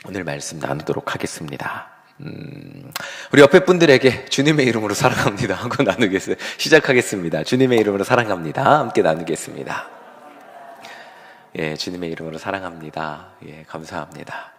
오늘 말씀 나누도록 하겠습니다. 우리 옆에 분들에게 주님의 이름으로 사랑합니다 하고 시작하겠습니다. 주님의 이름으로 사랑합니다. 함께 나누겠습니다. 예, 주님의 이름으로 사랑합니다. 예, 감사합니다.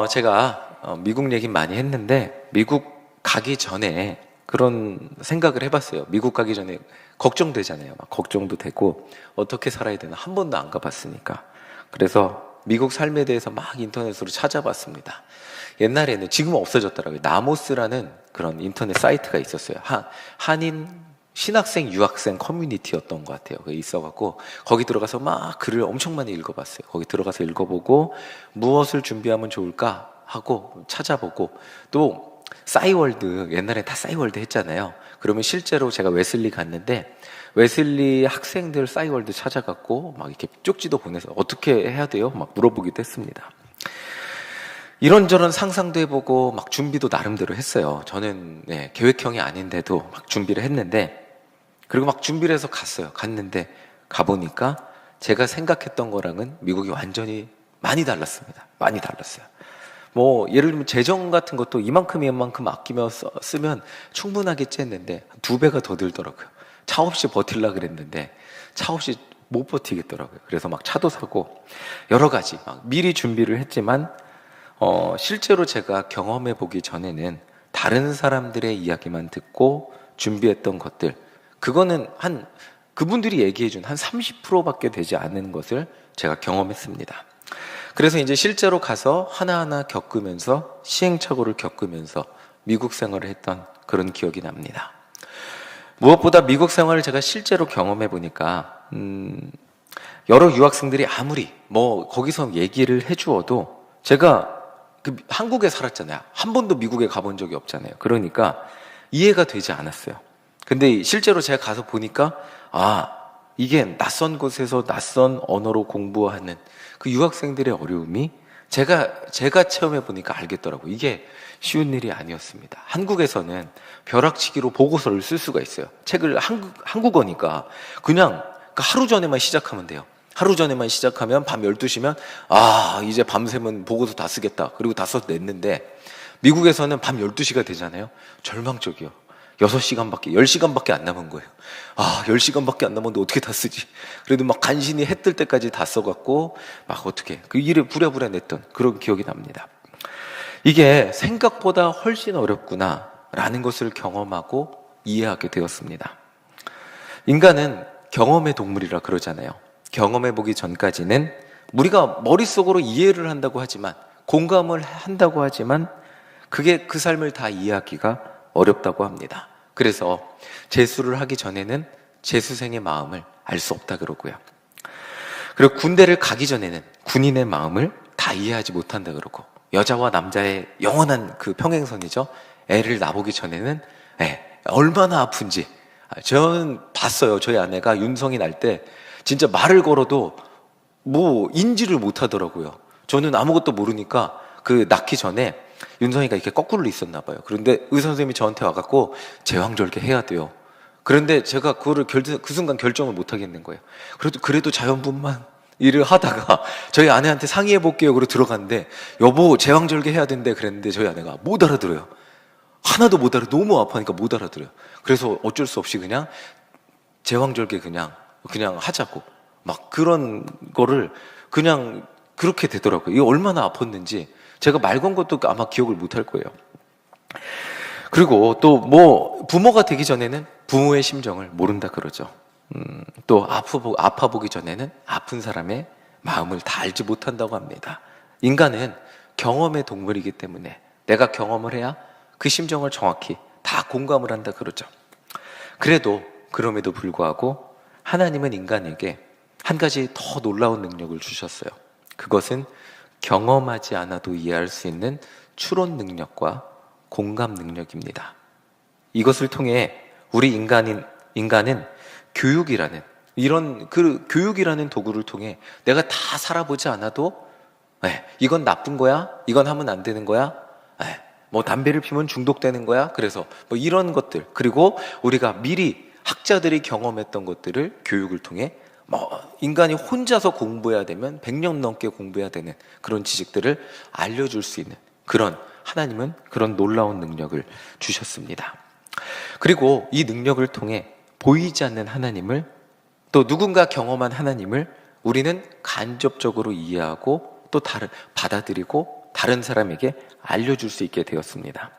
제가 미국 얘기 많이 했는데 미국 가기 전에 그런 생각을 해봤어요. 미국 가기 전에 걱정되잖아요. 막 걱정도 되고 어떻게 살아야 되나 한 번도 안 가봤으니까. 그래서 미국 삶에 대해서 막 인터넷으로 찾아봤습니다. 옛날에는, 지금은 없어졌더라고요. 나모스라는 그런 인터넷 사이트가 있었어요. 한인 신학생 유학생 커뮤니티였던 것 같아요. 그게 있어갖고 거기 들어가서 막 글을 엄청 많이 읽어봤어요. 거기 들어가서 읽어보고 무엇을 준비하면 좋을까 하고 찾아보고, 또 싸이월드, 옛날에 다 싸이월드 했잖아요. 그러면 실제로 제가 웨슬리 갔는데 웨슬리 학생들 싸이월드 찾아갔고 막 이렇게 쪽지도 보내서 어떻게 해야 돼요? 막 물어보기도 했습니다. 이런저런 상상도 해보고 막 준비도 나름대로 했어요. 저는 계획형이 아닌데도 막 준비를 했는데, 그리고 막 준비를 해서 갔는데 가보니까 제가 생각했던 거랑은 미국이 완전히 많이 달랐습니다. 많이 달랐어요. 뭐 예를 들면 재정 같은 것도 이만큼 아끼며 쓰면 충분하겠지 했는데 2배가 더 들더라고요. 차 없이 버틸라 그랬는데 차 없이 못 버티겠더라고요. 그래서 막 차도 사고 여러 가지 막 미리 준비를 했지만 실제로 제가 경험해 보기 전에는 다른 사람들의 이야기만 듣고 준비했던 것들, 그거는 그분들이 얘기해 준 한 30%밖에 되지 않은 것을 제가 경험했습니다. 그래서 이제 실제로 가서 하나하나 겪으면서 시행착오를 겪으면서 미국 생활을 했던 그런 기억이 납니다. 무엇보다 미국 생활을 제가 실제로 경험해 보니까 여러 유학생들이 아무리 뭐 거기서 얘기를 해주어도, 제가 한국에 살았잖아요. 한 번도 미국에 가본 적이 없잖아요. 그러니까 이해가 되지 않았어요. 근데 실제로 제가 가서 보니까 이게 낯선 곳에서 낯선 언어로 공부하는 그 유학생들의 어려움이 제가 체험해 보니까 알겠더라고요. 이게 쉬운 일이 아니었습니다. 한국에서는 벼락치기로 보고서를 쓸 수가 있어요. 책을 한국어니까 그냥 하루 전에만 시작하면 돼요. 하루 전에만 시작하면 밤 12시면 이제 밤새면 보고서 다 쓰겠다. 그리고 다 써서 냈는데, 미국에서는 밤 12시가 되잖아요. 절망적이요. 6시간밖에, 10시간밖에 안 남은 거예요. 10시간밖에 안 남았는데 어떻게 다 쓰지? 그래도 막 간신히 해 뜰 때까지 다 써갖고 막 어떻게 그 일을 부랴부랴 냈던 그런 기억이 납니다. 이게 생각보다 훨씬 어렵구나 라는 것을 경험하고 이해하게 되었습니다. 인간은 경험의 동물이라 그러잖아요. 경험해 보기 전까지는 우리가 머릿속으로 이해를 한다고 하지만, 공감을 한다고 하지만 그게 그 삶을 다 이해하기가 어렵다고 합니다. 그래서 재수를 하기 전에는 재수생의 마음을 알 수 없다 그러고요. 그리고 군대를 가기 전에는 군인의 마음을 다 이해하지 못한다 그러고, 여자와 남자의 영원한 그 평행선이죠. 애를 낳아보기 전에는 얼마나 아픈지 저는 봤어요. 저희 아내가 윤성이 날 때 진짜 말을 걸어도 뭐 인지를 못 하더라고요. 저는 아무것도 모르니까 그 낳기 전에 윤성이가 이렇게 거꾸로 있었나 봐요. 그런데 의사 선생님이 저한테 와갖고 제왕절개 해야 돼요. 그런데 제가 그거를 그 순간 결정을 못 하겠는 거예요. 그래도 자연분만 일을 하다가 저희 아내한테 상의해 볼게요. 그러고 들어갔는데, 여보 제왕절개 해야 된대 그랬는데 저희 아내가 못 알아들어요. 하나도 못 알아. 너무 아파하니까 못 알아들어요. 그래서 어쩔 수 없이 그냥 제왕절개 그냥 하자고 막 그런 거를 그냥 그렇게 되더라고요. 이게 얼마나 아팠는지 제가 말 건 것도 아마 기억을 못 할 거예요. 그리고 또 뭐 부모가 되기 전에는 부모의 심정을 모른다 그러죠. 또 아파 보기 전에는 아픈 사람의 마음을 다 알지 못한다고 합니다. 인간은 경험의 동물이기 때문에 내가 경험을 해야 그 심정을 정확히 다 공감을 한다 그러죠. 그럼에도 불구하고 하나님은 인간에게 한 가지 더 놀라운 능력을 주셨어요. 그것은 경험하지 않아도 이해할 수 있는 추론 능력과 공감 능력입니다. 이것을 통해 우리 인간은 교육이라는 교육이라는 도구를 통해 내가 다 살아보지 않아도 이건 나쁜 거야? 이건 하면 안 되는 거야? 뭐 담배를 피우면 중독되는 거야? 그래서 뭐 이런 것들, 그리고 우리가 미리 학자들이 경험했던 것들을 교육을 통해 인간이 혼자서 공부해야 되면 100년 넘게 공부해야 되는 그런 지식들을 알려줄 수 있는 하나님은 그런 놀라운 능력을 주셨습니다. 그리고 이 능력을 통해 보이지 않는 하나님을, 또 누군가 경험한 하나님을 우리는 간접적으로 이해하고 또 받아들이고 다른 사람에게 알려줄 수 있게 되었습니다.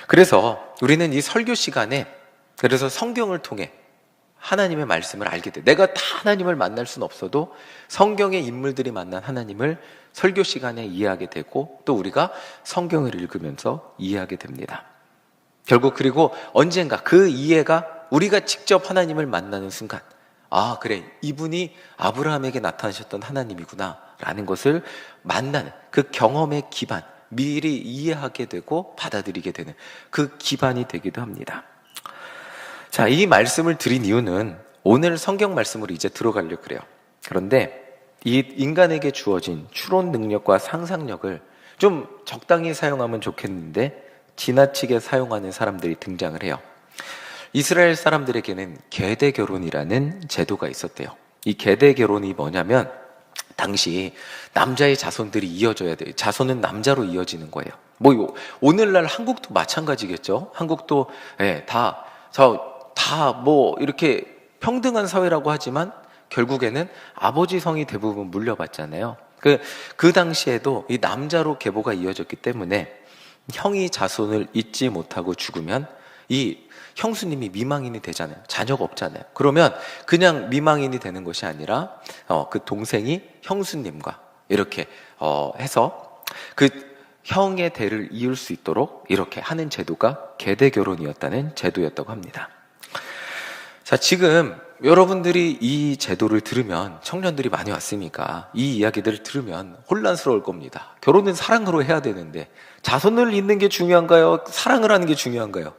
그래서 우리는 이 설교 시간에, 그래서 성경을 통해 하나님의 말씀을 알게 돼. 내가 다 하나님을 만날 수는 없어도 성경의 인물들이 만난 하나님을 설교 시간에 이해하게 되고, 또 우리가 성경을 읽으면서 이해하게 됩니다. 결국 그리고 언젠가 그 이해가 우리가 직접 하나님을 만나는 순간, 아 그래, 이분이 아브라함에게 나타나셨던 하나님이구나 라는 것을 만나는 그 경험의 기반, 미리 이해하게 되고 받아들이게 되는 그 기반이 되기도 합니다. 자, 이 말씀을 드린 이유는 오늘 성경 말씀으로 이제 들어가려고 그래요. 그런데 이 인간에게 주어진 추론 능력과 상상력을 좀 적당히 사용하면 좋겠는데 지나치게 사용하는 사람들이 등장을 해요. 이스라엘 사람들에게는 계대 결혼이라는 제도가 있었대요. 이 계대 결혼이 뭐냐면 당시 남자의 자손들이 이어져야 돼요. 자손은 남자로 이어지는 거예요. 오늘날 한국도 마찬가지겠죠. 한국도 다 이렇게 평등한 사회라고 하지만 결국에는 아버지 성이 대부분 물려받잖아요. 그 당시에도 이 남자로 계보가 이어졌기 때문에 형이 자손을 잇지 못하고 죽으면 이 형수님이 미망인이 되잖아요. 자녀가 없잖아요. 그러면 그냥 미망인이 되는 것이 아니라 그 동생이 형수님과 이렇게 해서 그 형의 대를 이을 수 있도록 이렇게 하는 제도가 계대 결혼이었다는 제도였다고 합니다. 자, 지금 여러분들이 이 제도를 들으면, 청년들이 많이 왔으니까 이 이야기들을 들으면 혼란스러울 겁니다. 결혼은 사랑으로 해야 되는데 자손을 잇는 게 중요한가요? 사랑을 하는 게 중요한가요?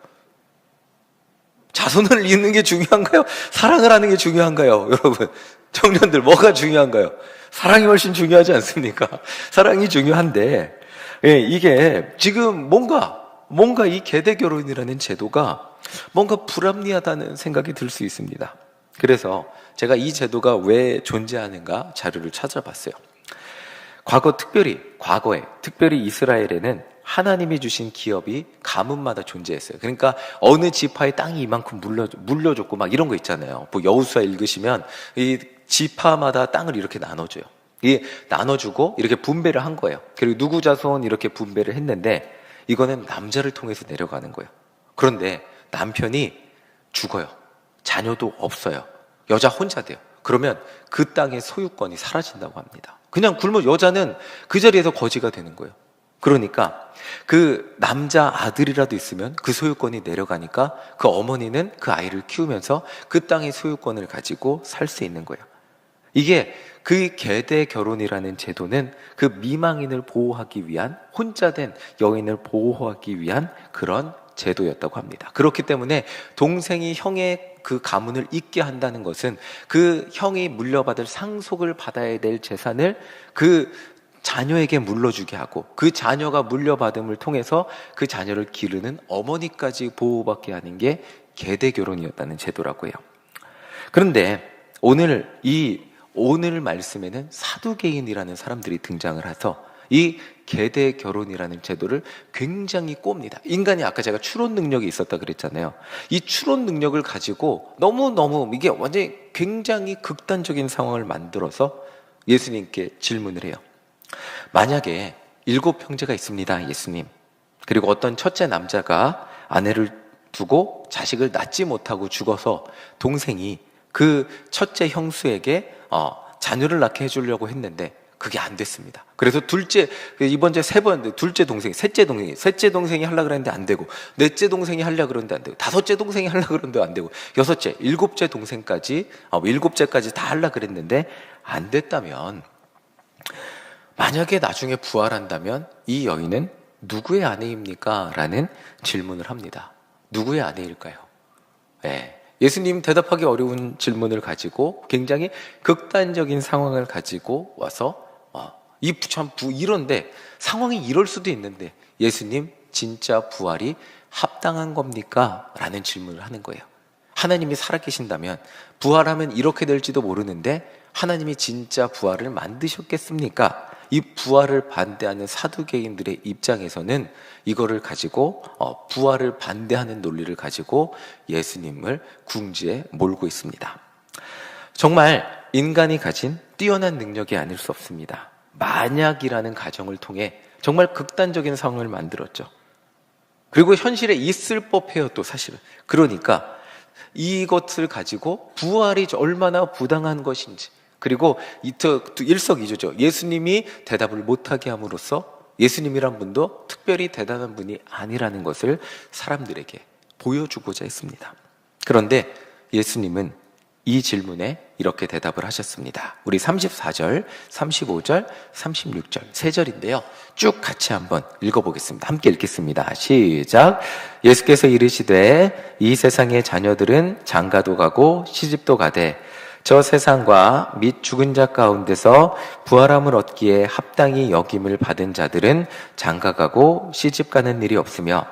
자손을 잇는 게 중요한가요? 사랑을 하는 게 중요한가요? 여러분, 청년들 뭐가 중요한가요? 사랑이 훨씬 중요하지 않습니까? 사랑이 중요한데, 이게 지금 뭔가 이 계대 결혼이라는 제도가 뭔가 불합리하다는 생각이 들 수 있습니다. 그래서 제가 이 제도가 왜 존재하는가 자료를 찾아봤어요. 과거에 특별히 이스라엘에는 하나님이 주신 기업이 가문마다 존재했어요. 그러니까 어느 지파의 땅이 이만큼 물려줬고 막 이런 거 있잖아요. 여호수아 읽으시면 이 지파마다 땅을 이렇게 나눠줘요. 나눠주고 이렇게 분배를 한 거예요. 그리고 누구 자손 이렇게 분배를 했는데 이거는 남자를 통해서 내려가는 거예요. 그런데 남편이 죽어요. 자녀도 없어요. 여자 혼자 돼요. 그러면 그 땅의 소유권이 사라진다고 합니다. 그냥 여자는 그 자리에서 거지가 되는 거예요. 그러니까 그 남자 아들이라도 있으면 그 소유권이 내려가니까 그 어머니는 그 아이를 키우면서 그 땅의 소유권을 가지고 살 수 있는 거예요. 이게 그 계대 결혼이라는 제도는 그 미망인을 보호하기 위한, 혼자 된 여인을 보호하기 위한 그런 제도였다고 합니다. 그렇기 때문에 동생이 형의 그 가문을 잇게 한다는 것은 그 형이 물려받을 상속을 받아야 될 재산을 그 자녀에게 물려주게 하고, 그 자녀가 물려받음을 통해서 그 자녀를 기르는 어머니까지 보호받게 하는 게 계대 결혼이었다는 제도라고 해요. 그런데 오늘 말씀에는 사두개인이라는 사람들이 등장을 해서 이 계대 결혼이라는 제도를 굉장히 꼽니다. 인간이 아까 제가 추론 능력이 있었다 그랬잖아요. 이 추론 능력을 가지고 너무 이게 완전히 굉장히 극단적인 상황을 만들어서 예수님께 질문을 해요. 만약에 7형제가 있습니다, 예수님. 그리고 어떤 첫째 남자가 아내를 두고 자식을 낳지 못하고 죽어서 동생이 그 첫째 형수에게 자녀를 낳게 해주려고 했는데 그게 안 됐습니다. 그래서 이번 제 셋째 동생이 하려고 그랬는데 안 되고, 넷째 동생이 하려고 그랬는데 안 되고, 다섯째 동생이 하려고 그랬는데 안 되고, 여섯째, 일곱째 동생까지, 일곱째까지 다 하려고 그랬는데 안 됐다면, 만약에 나중에 부활한다면 이 여인은 누구의 아내입니까? 라는 질문을 합니다. 누구의 아내일까요? 예수님 대답하기 어려운 질문을 가지고 굉장히 극단적인 상황을 가지고 와서 이런데 상황이 이럴 수도 있는데 예수님 진짜 부활이 합당한 겁니까? 라는 질문을 하는 거예요. 하나님이 살아계신다면 부활하면 이렇게 될지도 모르는데 하나님이 진짜 부활을 만드셨겠습니까? 이 부활을 반대하는 사두개인들의 입장에서는 이거를 가지고 부활을 반대하는 논리를 가지고 예수님을 궁지에 몰고 있습니다. 정말 인간이 가진 뛰어난 능력이 아닐 수 없습니다. 만약이라는 가정을 통해 정말 극단적인 상황을 만들었죠. 그리고 현실에 있을 법해요, 또 사실은. 그러니까 이것을 가지고 부활이 얼마나 부당한 것인지, 그리고 일석이조죠. 예수님이 대답을 못하게 함으로써 예수님이란 분도 특별히 대단한 분이 아니라는 것을 사람들에게 보여주고자 했습니다. 그런데 예수님은 이 질문에 이렇게 대답을 하셨습니다. 우리 34절, 35절, 36절 세 절인데요, 쭉 같이 한번 읽어보겠습니다. 함께 읽겠습니다. 시작. 예수께서 이르시되 이 세상의 자녀들은 장가도 가고 시집도 가되 저 세상과 및 죽은 자 가운데서 부활함을 얻기에 합당히 여김을 받은 자들은 장가가고 시집가는 일이 없으며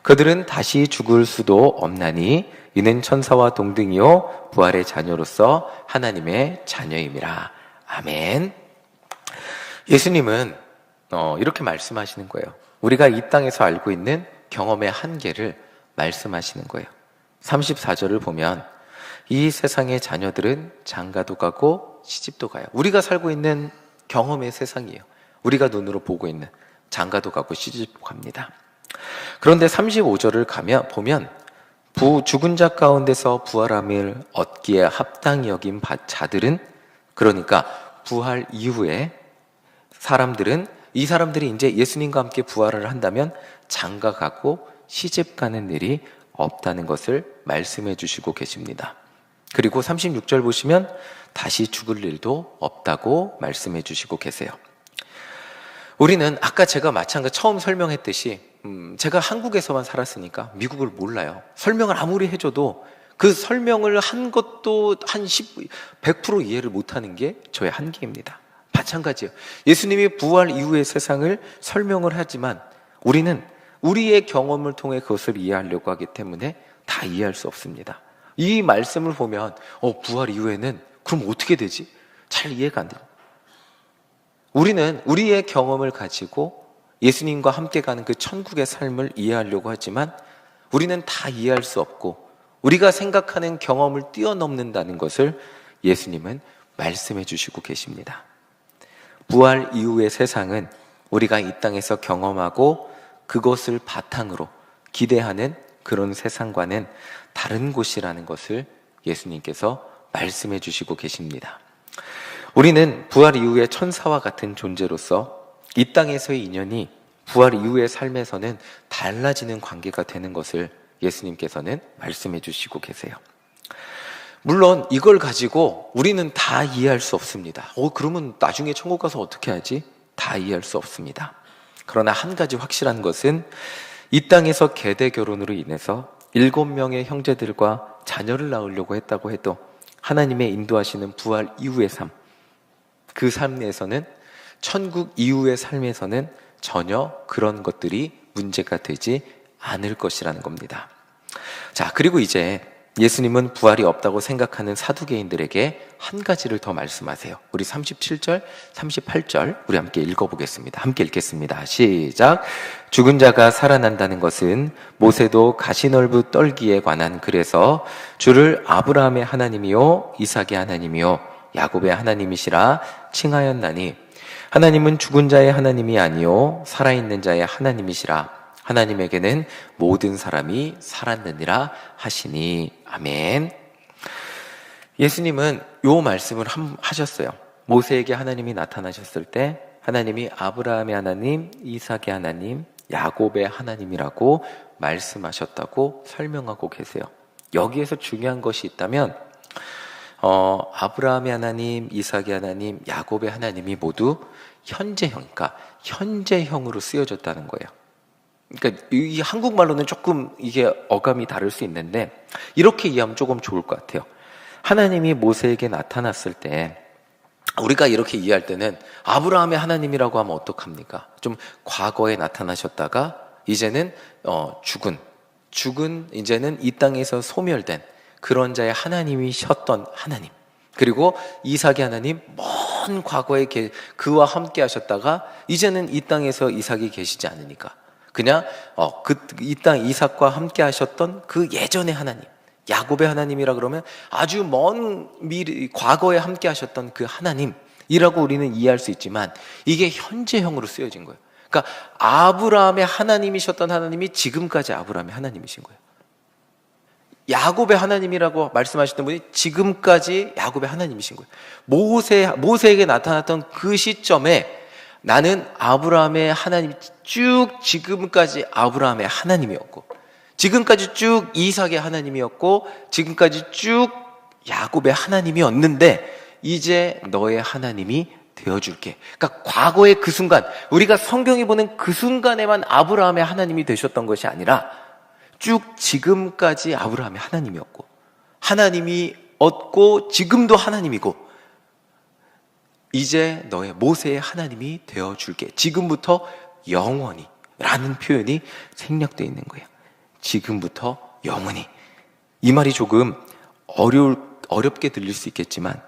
그들은 다시 죽을 수도 없나니 이는 천사와 동등이요 부활의 자녀로서 하나님의 자녀임이라. 아멘. 예수님은 이렇게 말씀하시는 거예요. 우리가 이 땅에서 알고 있는 경험의 한계를 말씀하시는 거예요. 34절을 보면 이 세상의 자녀들은 장가도 가고 시집도 가요. 우리가 살고 있는 경험의 세상이에요. 우리가 눈으로 보고 있는, 장가도 가고 시집도 갑니다. 그런데 35절을 보면 죽은 자 가운데서 부활함을 얻기에 합당히 여긴 자들은, 그러니까 부활 이후에 이 사람들이 이제 예수님과 함께 부활을 한다면 장가 가고 시집 가는 일이 없다는 것을 말씀해 주시고 계십니다. 그리고 36절 보시면 다시 죽을 일도 없다고 말씀해 주시고 계세요. 우리는 아까 제가 처음 설명했듯이 제가 한국에서만 살았으니까 미국을 몰라요. 설명을 아무리 해줘도 그 설명을 한 것도 100% 이해를 못하는 게 저의 한계입니다. 마찬가지예요. 예수님이 부활 이후의 세상을 설명을 하지만 우리는 우리의 경험을 통해 그것을 이해하려고 하기 때문에 다 이해할 수 없습니다. 이 말씀을 보면 부활 이후에는 그럼 어떻게 되지? 잘 이해가 안 돼요. 우리는 우리의 경험을 가지고 예수님과 함께 가는 그 천국의 삶을 이해하려고 하지만 우리는 다 이해할 수 없고 우리가 생각하는 경험을 뛰어넘는다는 것을 예수님은 말씀해 주시고 계십니다. 부활 이후의 세상은 우리가 이 땅에서 경험하고 그것을 바탕으로 기대하는 그런 세상과는 다른 곳이라는 것을 예수님께서 말씀해 주시고 계십니다. 우리는 부활 이후의 천사와 같은 존재로서 이 땅에서의 인연이 부활 이후의 삶에서는 달라지는 관계가 되는 것을 예수님께서는 말씀해 주시고 계세요. 물론 이걸 가지고 우리는 다 이해할 수 없습니다. 그러면 나중에 천국 가서 어떻게 하지? 다 이해할 수 없습니다. 그러나 한 가지 확실한 것은 이 땅에서 계대 결혼으로 인해서 7명의 형제들과 자녀를 낳으려고 했다고 해도 하나님의 인도하시는 부활 이후의 삶, 그 삶에서는, 천국 이후의 삶에서는 전혀 그런 것들이 문제가 되지 않을 것이라는 겁니다. 자, 그리고 이제 예수님은 부활이 없다고 생각하는 사두개인들에게 한 가지를 더 말씀하세요. 우리 37절, 38절 우리 함께 읽어보겠습니다. 함께 읽겠습니다. 시작. 죽은 자가 살아난다는 것은 모세도 가시널부 떨기에 관한 글에서 주를 아브라함의 하나님이요 이삭의 하나님이요 야곱의 하나님이시라 칭하였나니 하나님은 죽은 자의 하나님이 아니요 살아있는 자의 하나님이시라. 하나님에게는 모든 사람이 살았느니라 하시니. 아멘. 예수님은 요 말씀을 하셨어요. 모세에게 하나님이 나타나셨을 때 하나님이 아브라함의 하나님, 이삭의 하나님, 야곱의 하나님이라고 말씀하셨다고 설명하고 계세요. 여기에서 중요한 것이 있다면 아브라함의 하나님, 이삭의 하나님, 야곱의 하나님이 모두 현재형, 그러니까 현재형으로 쓰여졌다는 거예요. 그러니까 이 한국말로는 조금 이게 어감이 다를 수 있는데 이렇게 이해하면 조금 좋을 것 같아요. 하나님이 모세에게 나타났을 때 우리가 이렇게 이해할 때는 아브라함의 하나님이라고 하면 어떡합니까? 좀 과거에 나타나셨다가 이제는 죽은 이제는 이 땅에서 소멸된 그런 자의 하나님이셨던 하나님, 그리고 이삭의 하나님, 먼 과거에 그와 함께 하셨다가 이제는 이 땅에서 이삭이 계시지 않으니까 그냥 이 땅 이삭과 함께 하셨던 그 예전의 하나님, 야곱의 하나님이라 그러면 아주 먼 과거에 함께 하셨던 그 하나님이라고 우리는 이해할 수 있지만, 이게 현재형으로 쓰여진 거예요. 그러니까 아브라함의 하나님이셨던 하나님이 지금까지 아브라함의 하나님이신 거예요. 야곱의 하나님이라고 말씀하셨던 분이 지금까지 야곱의 하나님이신 거예요. 모세에게 나타났던 그 시점에 나는 아브라함의 하나님이 쭉 지금까지 아브라함의 하나님이었고, 지금까지 쭉 이삭의 하나님이었고, 지금까지 쭉 야곱의 하나님이었는데 이제 너의 하나님이 되어줄게. 그러니까 과거의 그 순간, 우리가 성경이 보는 그 순간에만 아브라함의 하나님이 되셨던 것이 아니라 쭉 지금까지 아브라함의 하나님이었고, 하나님이었고 지금도 하나님이고, 이제 너의 모세의 하나님이 되어줄게. 지금부터 영원히 라는 표현이 생략되어 있는 거예요. 지금부터 영원히. 이 말이 조금 어렵게 들릴 수 있겠지만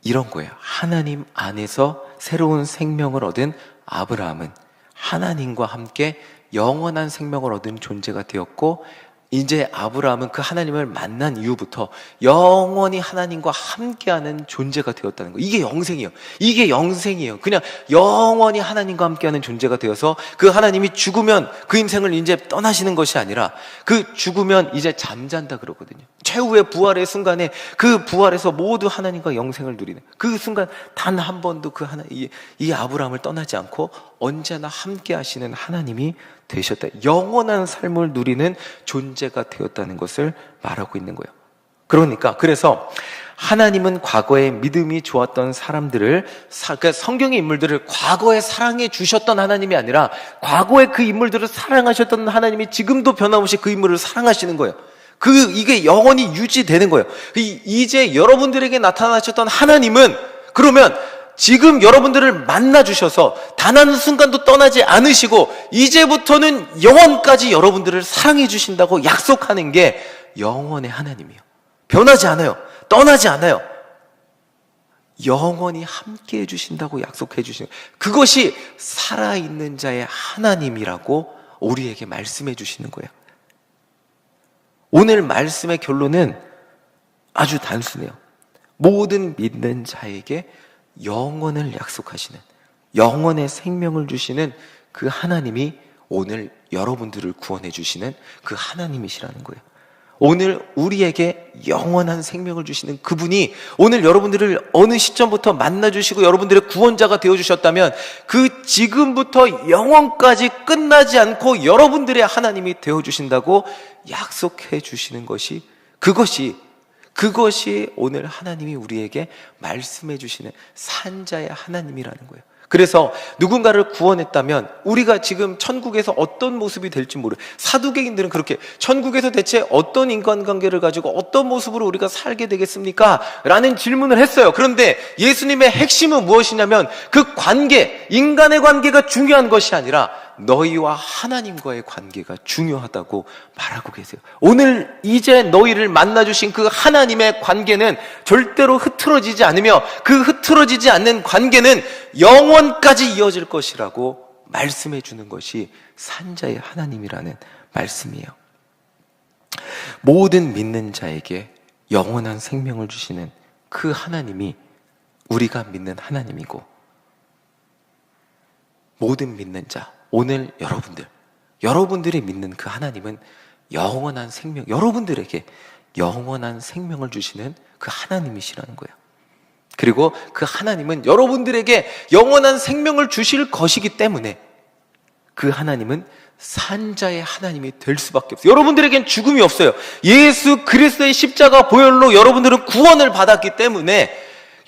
이런 거예요. 하나님 안에서 새로운 생명을 얻은 아브라함은 하나님과 함께 영원한 생명을 얻은 존재가 되었고, 이제 아브라함은 그 하나님을 만난 이후부터 영원히 하나님과 함께하는 존재가 되었다는 거예요. 이게 영생이에요. 이게 영생이에요. 그냥 영원히 하나님과 함께하는 존재가 되어서 그 하나님이 죽으면 그 인생을 이제 떠나시는 것이 아니라 그 죽으면 이제 잠잔다 그러거든요. 최후의 부활의 순간에 그 부활에서 모두 하나님과 영생을 누리는 그 순간, 단 한 번도 이 아브라함을 떠나지 않고 언제나 함께 하시는 하나님이 되셨다. 영원한 삶을 누리는 존재가 되었다는 것을 말하고 있는 거예요. 그래서 하나님은 과거에 믿음이 좋았던 사람들을, 그러니까 성경의 인물들을 과거에 사랑해 주셨던 하나님이 아니라 과거에 그 인물들을 사랑하셨던 하나님이 지금도 변함없이 그 인물을 사랑하시는 거예요. 이게 영원히 유지되는 거예요. 이제 여러분들에게 나타나셨던 하나님은 그러면 지금 여러분들을 만나주셔서 단 한 순간도 떠나지 않으시고 이제부터는 영원까지 여러분들을 사랑해 주신다고 약속하는 게 영원의 하나님이에요. 변하지 않아요. 떠나지 않아요. 영원히 함께 해주신다고 약속해 주시는, 그것이 살아있는 자의 하나님이라고 우리에게 말씀해 주시는 거예요. 오늘 말씀의 결론은 아주 단순해요. 모든 믿는 자에게 영원을 약속하시는, 영원의 생명을 주시는 그 하나님이 오늘 여러분들을 구원해 주시는 그 하나님이시라는 거예요. 오늘 우리에게 영원한 생명을 주시는 그분이 오늘 여러분들을 어느 시점부터 만나주시고 여러분들의 구원자가 되어주셨다면 그 지금부터 영원까지 끝나지 않고 여러분들의 하나님이 되어주신다고 약속해 주시는 것이, 그것이 오늘 하나님이 우리에게 말씀해 주시는 산자의 하나님이라는 거예요. 그래서 누군가를 구원했다면 우리가 지금 천국에서 어떤 모습이 될지 모르. 사두개인들은 그렇게, 천국에서 대체 어떤 인간관계를 가지고 어떤 모습으로 우리가 살게 되겠습니까? 라는 질문을 했어요. 그런데 예수님의 핵심은 무엇이냐면 그 관계, 인간의 관계가 중요한 것이 아니라 너희와 하나님과의 관계가 중요하다고 말하고 계세요. 오늘 이제 너희를 만나주신 그 하나님의 관계는 절대로 흐트러지지 않으며 그 흐트러지지 않는 관계는 영원까지 이어질 것이라고 말씀해 주는 것이 산자의 하나님이라는 말씀이에요. 모든 믿는 자에게 영원한 생명을 주시는 그 하나님이 우리가 믿는 하나님이고, 모든 믿는 자, 오늘 여러분들이 믿는 그 하나님은 영원한 생명, 여러분들에게 영원한 생명을 주시는 그 하나님이시라는 거예요. 그리고 그 하나님은 여러분들에게 영원한 생명을 주실 것이기 때문에 그 하나님은 산자의 하나님이 될 수밖에 없어요. 여러분들에겐 죽음이 없어요. 예수 그리스도의 십자가 보혈로 여러분들은 구원을 받았기 때문에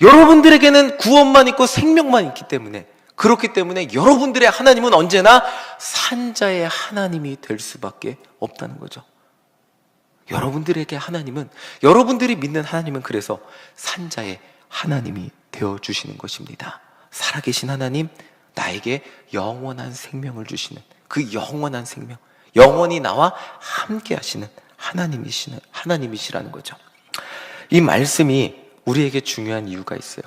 여러분들에게는 구원만 있고 생명만 있기 때문에, 그렇기 때문에 여러분들의 하나님은 언제나 산자의 하나님이 될 수밖에 없다는 거죠. 여러분들에게 하나님은, 여러분들이 믿는 하나님은 그래서 산자의 하나님이 되어주시는 것입니다. 살아계신 하나님, 나에게 영원한 생명을 주시는 그 영원한 생명, 영원히 나와 함께 하시는 하나님이시라는 거죠. 이 말씀이 우리에게 중요한 이유가 있어요.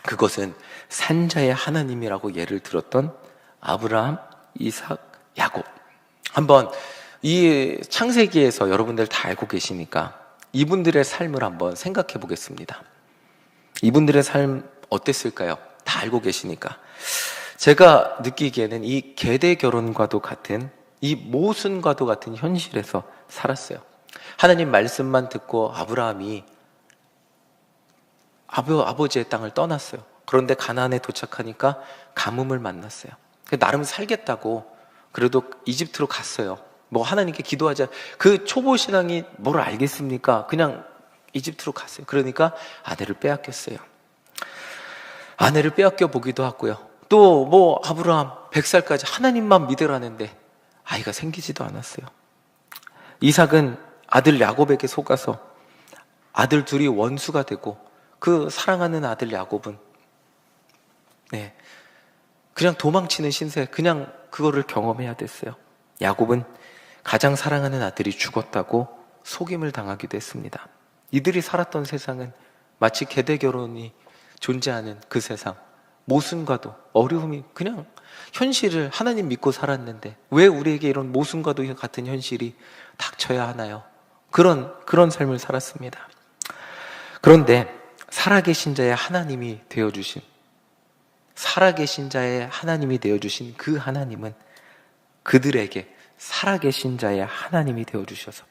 그것은 산자의 하나님이라고 예를 들었던 아브라함, 이삭, 야곱. 한번 이 창세기에서 여러분들 다 알고 계시니까 이분들의 삶을 한번 생각해 보겠습니다. 이분들의 삶 어땠을까요? 다 알고 계시니까. 제가 느끼기에는 이 계대 결혼과도 같은, 이 모순과도 같은 현실에서 살았어요. 하나님 말씀만 듣고 아브라함이 아버지의 땅을 떠났어요. 그런데 가나안에 도착하니까 가뭄을 만났어요. 나름 살겠다고 그래도 이집트로 갔어요. 뭐 하나님께 기도하자. 그 초보 신앙이 뭘 알겠습니까? 그냥 이집트로 갔어요. 그러니까 아내를 빼앗겼어요. 아내를 빼앗겨 보기도 하고요. 또 뭐 아브라함 100살까지 하나님만 믿으라는데 아이가 생기지도 않았어요. 이삭은 아들 야곱에게 속아서 아들 둘이 원수가 되고 그 사랑하는 아들 야곱은 그냥 도망치는 신세, 그냥 그거를 경험해야 됐어요. 야곱은 가장 사랑하는 아들이 죽었다고 속임을 당하기도 했습니다. 이들이 살았던 세상은 마치 계대 결혼이 존재하는 그 세상, 모순과도 어려움이 그냥 현실을 하나님 믿고 살았는데 왜 우리에게 이런 모순과도 같은 현실이 닥쳐야 하나요? 그런 삶을 살았습니다. 그런데 살아계신 자의 하나님이 되어주신 그 하나님은 그들에게 살아계신 자의 하나님이 되어주셔서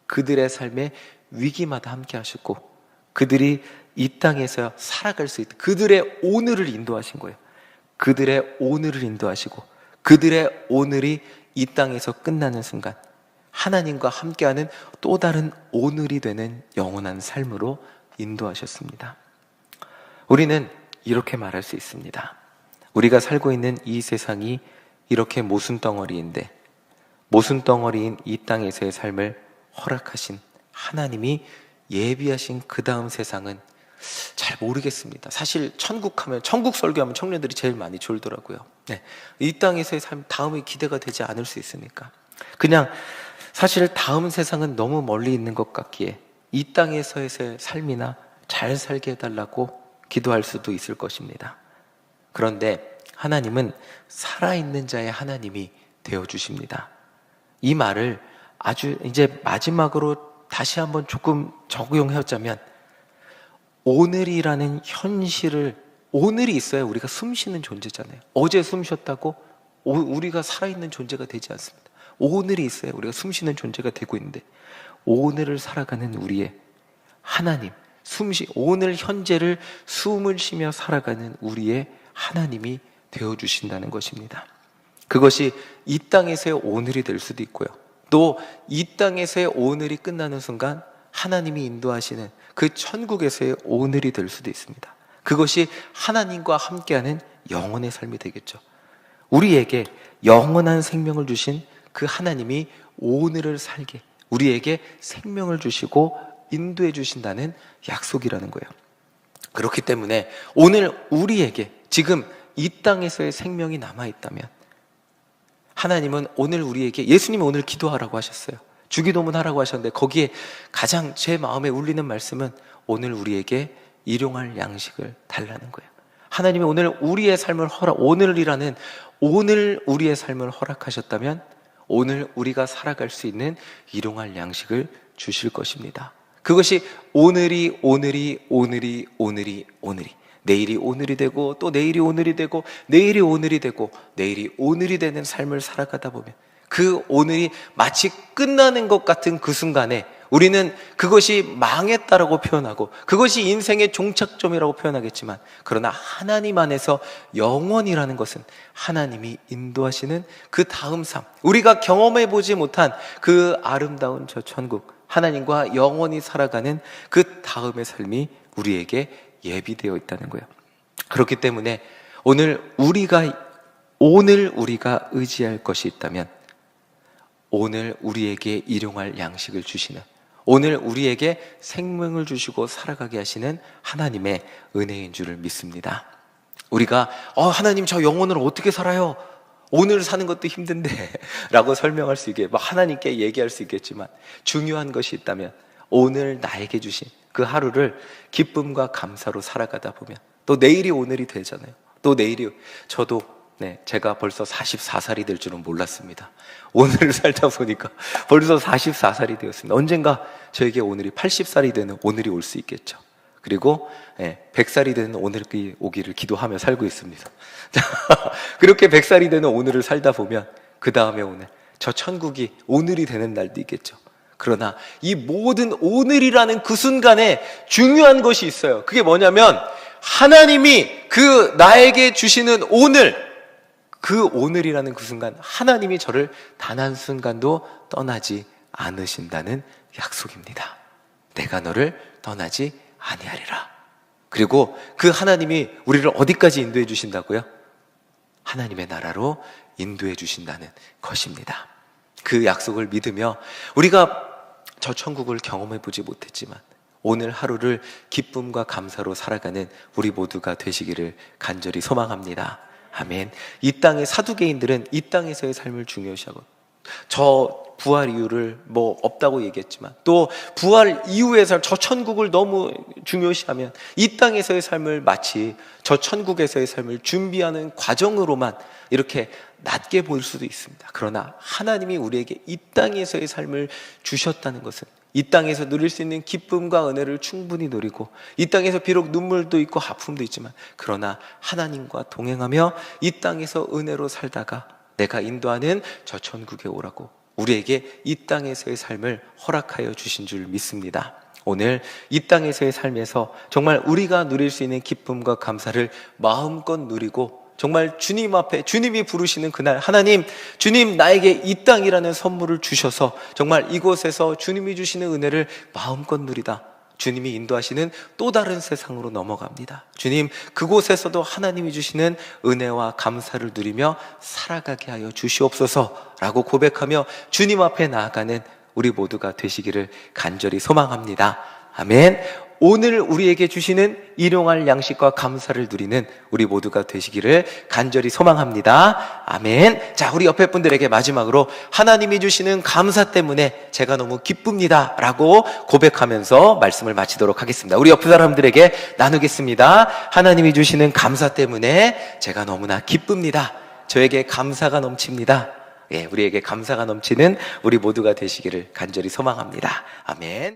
그들의 삶의 위기마다 함께 하셨고 그들이 이 땅에서 살아갈 수 있도록 그들의 오늘을 인도하신 거예요. 그들의 오늘을 인도하시고 그들의 오늘이 이 땅에서 끝나는 순간 하나님과 함께하는 또 다른 오늘이 되는 영원한 삶으로 인도하셨습니다. 우리는 이렇게 말할 수 있습니다. 우리가 살고 있는 이 세상이 이렇게 모순덩어리인데 모순덩어리인 이 땅에서의 삶을 허락하신 하나님이 예비하신 그 다음 세상은 잘 모르겠습니다. 사실 천국 설교하면 청년들이 제일 많이 졸더라고요. 이 땅에서의 삶 다음이 기대가 되지 않을 수 있으니까 그냥 사실 다음 세상은 너무 멀리 있는 것 같기에 이 땅에서의 삶이나 잘 살게 해달라고 기도할 수도 있을 것입니다. 그런데 하나님은 살아있는 자의 하나님이 되어주십니다. 이 말을 아주 이제 마지막으로 다시 한번 조금 적용해보자면 오늘이라는 현실을 오늘이 있어야 우리가 숨 쉬는 존재잖아요. 어제 숨 쉬었다고 우리가 살아있는 존재가 되지 않습니다. 오늘이 있어야 우리가 숨 쉬는 존재가 되고 있는데 오늘을 살아가는 우리의 하나님, 오늘 현재를 숨을 쉬며 살아가는 우리의 하나님이 되어주신다는 것입니다. 그것이 이 땅에서의 오늘이 될 수도 있고요. 또 이 땅에서의 오늘이 끝나는 순간 하나님이 인도하시는 그 천국에서의 오늘이 될 수도 있습니다. 그것이 하나님과 함께하는 영원의 삶이 되겠죠. 우리에게 영원한 생명을 주신 그 하나님이 오늘을 살게 우리에게 생명을 주시고 인도해 주신다는 약속이라는 거예요. 그렇기 때문에 오늘 우리에게 지금 이 땅에서의 생명이 남아있다면 하나님은 오늘 우리에게 예수님이 오늘 기도하라고 하셨어요. 주기도문 하라고 하셨는데 거기에 가장 제 마음에 울리는 말씀은 오늘 우리에게 일용할 양식을 달라는 거예요. 하나님이 오늘 우리의 삶을 오늘 우리의 삶을 허락하셨다면 오늘 우리가 살아갈 수 있는 일용할 양식을 주실 것입니다. 그것이 오늘이 내일이 오늘이 되고 또 내일이 오늘이 되고 내일이 오늘이 되고 내일이 오늘이 되는 삶을 살아가다 보면 그 오늘이 마치 끝나는 것 같은 그 순간에 우리는 그것이 망했다라고 표현하고 그것이 인생의 종착점이라고 표현하겠지만 그러나 하나님 안에서 영원이라는 것은 하나님이 인도하시는 그 다음 삶, 우리가 경험해보지 못한 그 아름다운 저 천국, 하나님과 영원히 살아가는 그 다음의 삶이 우리에게 예비되어 있다는 거예요. 그렇기 때문에 오늘 우리가 의지할 것이 있다면 오늘 우리에게 일용할 양식을 주시는, 오늘 우리에게 생명을 주시고 살아가게 하시는 하나님의 은혜인 줄을 믿습니다. 우리가 하나님 저 영혼을 어떻게 살아요? 오늘 사는 것도 힘든데 라고 설명할 수 있게, 하나님께 얘기할 수 있겠지만, 중요한 것이 있다면 오늘 나에게 주신 그 하루를 기쁨과 감사로 살아가다 보면 또 내일이 오늘이 되잖아요. 또 내일이, 저도 제가 벌써 44살이 될 줄은 몰랐습니다. 오늘을 살다 보니까 벌써 44살이 되었습니다. 언젠가 저에게 오늘이 80살이 되는 오늘이 올 수 있겠죠. 그리고 100살이 되는 오늘이 오기를 기도하며 살고 있습니다. 그렇게 100살이 되는 오늘을 살다 보면 그 다음에 오늘, 저 천국이 오늘이 되는 날도 있겠죠. 그러나 이 모든 오늘이라는 그 순간에 중요한 것이 있어요. 그게 뭐냐면 하나님이 그 나에게 주시는 오늘, 그 오늘이라는 그 순간, 하나님이 저를 단 한순간도 떠나지 않으신다는 약속입니다. 내가 너를 떠나지 아니하리라. 그리고 그 하나님이 우리를 어디까지 인도해 주신다고요? 하나님의 나라로 인도해 주신다는 것입니다. 그 약속을 믿으며 우리가 저 천국을 경험해 보지 못했지만 오늘 하루를 기쁨과 감사로 살아가는 우리 모두가 되시기를 간절히 소망합니다. 아멘. 이 땅의 사두개인들은 이 땅에서의 삶을 중요시하고, 저 부활 이유를 없다고 얘기했지만, 또 부활 이후의 삶, 저 천국을 너무 중요시하면 이 땅에서의 삶을 마치 저 천국에서의 삶을 준비하는 과정으로만 이렇게 낮게 보일 수도 있습니다. 그러나 하나님이 우리에게 이 땅에서의 삶을 주셨다는 것은 이 땅에서 누릴 수 있는 기쁨과 은혜를 충분히 누리고, 이 땅에서 비록 눈물도 있고 아픔도 있지만, 그러나 하나님과 동행하며 이 땅에서 은혜로 살다가 내가 인도하는 저 천국에 오라고 우리에게 이 땅에서의 삶을 허락하여 주신 줄 믿습니다. 오늘 이 땅에서의 삶에서 정말 우리가 누릴 수 있는 기쁨과 감사를 마음껏 누리고, 정말 주님 앞에, 주님이 부르시는 그날, 하나님, 주님 나에게 이 땅이라는 선물을 주셔서 정말 이곳에서 주님이 주시는 은혜를 마음껏 누리다, 주님이 인도하시는 또 다른 세상으로 넘어갑니다. 주님, 그곳에서도 하나님이 주시는 은혜와 감사를 누리며 살아가게 하여 주시옵소서라고 고백하며 주님 앞에 나아가는 우리 모두가 되시기를 간절히 소망합니다. 아멘. 오늘 우리에게 주시는 일용할 양식과 감사를 누리는 우리 모두가 되시기를 간절히 소망합니다. 아멘. 자, 우리 옆에 분들에게 마지막으로 하나님이 주시는 감사 때문에 제가 너무 기쁩니다 라고 고백하면서 말씀을 마치도록 하겠습니다. 우리 옆에 사람들에게 나누겠습니다. 하나님이 주시는 감사 때문에 제가 너무나 기쁩니다. 저에게 감사가 넘칩니다. 우리에게 감사가 넘치는 우리 모두가 되시기를 간절히 소망합니다. 아멘.